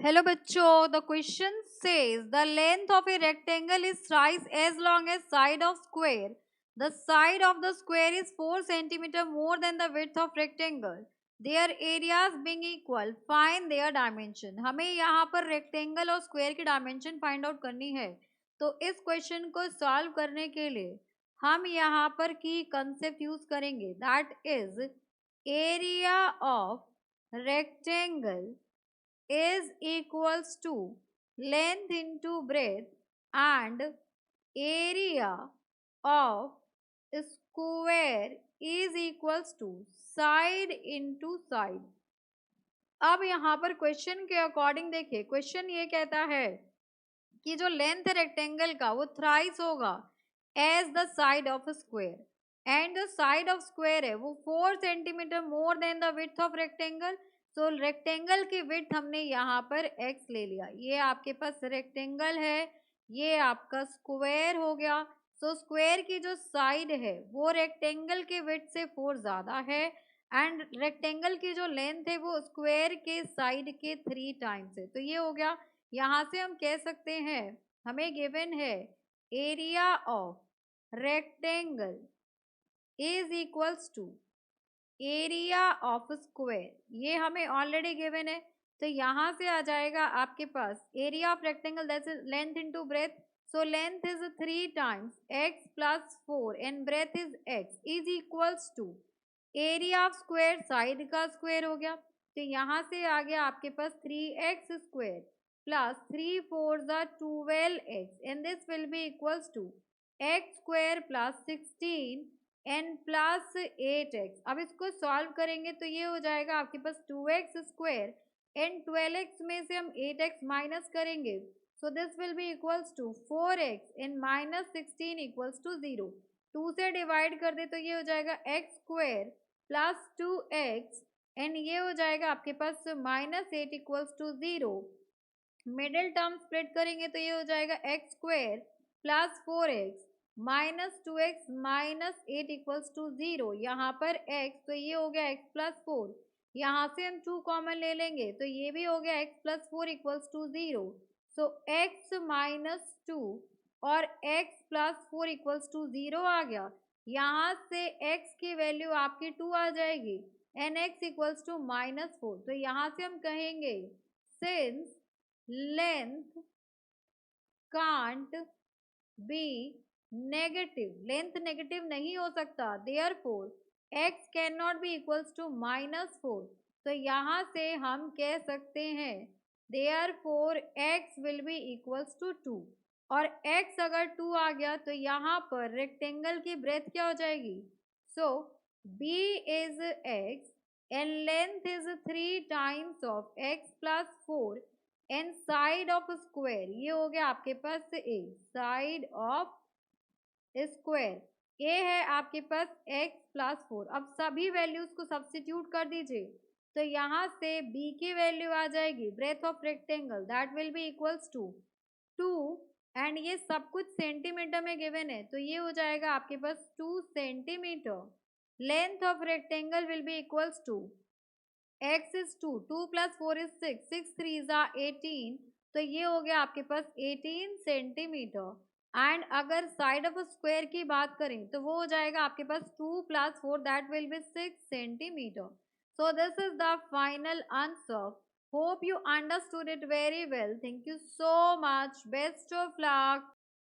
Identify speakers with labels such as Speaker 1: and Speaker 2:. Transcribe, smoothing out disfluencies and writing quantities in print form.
Speaker 1: Hello बच्चों, the question says the length of a rectangle is thrice as long as side of square. The side of the square is 4 centimetre more than the width of rectangle. Their areas being equal, find their dimension. हमें यहाँ पर rectangle और square की dimension find out करनी है. तो इस question को सॉल्व करने के लिए हम यहाँ पर की कंसेप्ट यूज करेंगे, that is area of rectangle is equals to length into breadth and area of square is equals to side into side. अब यहाँ पर क्वेश्चन के अकॉर्डिंग देखिए, क्वेश्चन ये कहता है कि जो लेंथ है रेक्टेंगल का वो थ्राइस होगा as the side of square and the side of square है वो 4 centimetre more than the width of rectangle. So rectangle की विड्थ हमने यहाँ पर x ले लिया. ये आपके पास रेक्टेंगल है, ये आपका स्क्वायर हो गया. सो स्क्वायर की जो साइड है वो रेक्टेंगल के विड्थ से 4 ज्यादा है एंड रेक्टेंगल की जो लेंथ है वो स्क्वायर के साइड के 3 टाइम्स है. तो ये हो गया. यहाँ से हम कह सकते हैं, हमें गिवन है area of rectangle is equals to area of square. ये हमें ऑलरेडी गिवन है. तो यहाँ से आ जाएगा आपके पास area of rectangle that is length into breadth. So length is 3 times x plus 4 and breadth is x is equals to area of square, side का स्क्वायर हो गया. तो यहाँ से आ गया आपके पास 3x square plus 3 4s are 12x and this will be equals to x square plus 16 and plus 8x. अब इसको सॉल्व करेंगे तो ये हो जाएगा आपके पास 2x स्क्वायर एंड 12x में से हम 8x माइनस करेंगे. So this will be equals to 4x and minus 16 equals to 0. 2 से डिवाइड कर दे तो ये हो जाएगा x square plus 2x and ये हो जाएगा आपके पास minus 8 equals to 0. Middle term split करेंगे तो ये हो जाएगा x square plus 4x minus 2x minus 8 equals to 0. यहाँ पर x तो ये हो गया x प्लस 4. यहाँ से हम 2 कॉमन ले लेंगे तो ये भी हो गया x plus 4 equals to 0. So x minus 2 और x प्लस 4 इक्वल्स टू 0 आ गया. यहाँ से x की वैल्यू आपकी 2 आ जाएगी and x equals to minus 4. तो यहाँ से हम कहेंगे since length can't be negative, length negative नहीं हो सकता, therefore x cannot be equals to minus 4. तो यहाँ से हम कह सकते हैं therefore x will be equals to 2. और x अगर 2 आ गया तो यहाँ पर रेक्टेंगल की ब्रेथ क्या हो जाएगी. सो b is x and length is 3 times of x plus 4 and side of square ये हो गया आपके पास ए, साइड ऑफ स्क्वायर ए है आपके पास x प्लस 4. अब सभी वैल्यूज को सब्स्टिट्यूट कर दीजिए तो यहाँ से b की वैल्यू आ जाएगी breadth of rectangle that will be equals to 2 and ये सब कुछ सेंटीमीटर में गिवन है तो ये हो जाएगा आपके पास 2 centimetre. Length of rectangle will be equals to x is 2, 2 plus 4 is 6, 6 3s are 18. तो ये हो गया आपके पास 18 सेंटीमीटर. एंड अगर साइड ऑफ स्क्वायर की बात करें तो वो हो जाएगा आपके पास 2 plus 4 that will B 6 centimetre. So this is the final answer. Hope you understood it very well. Thank you so much. Best of luck.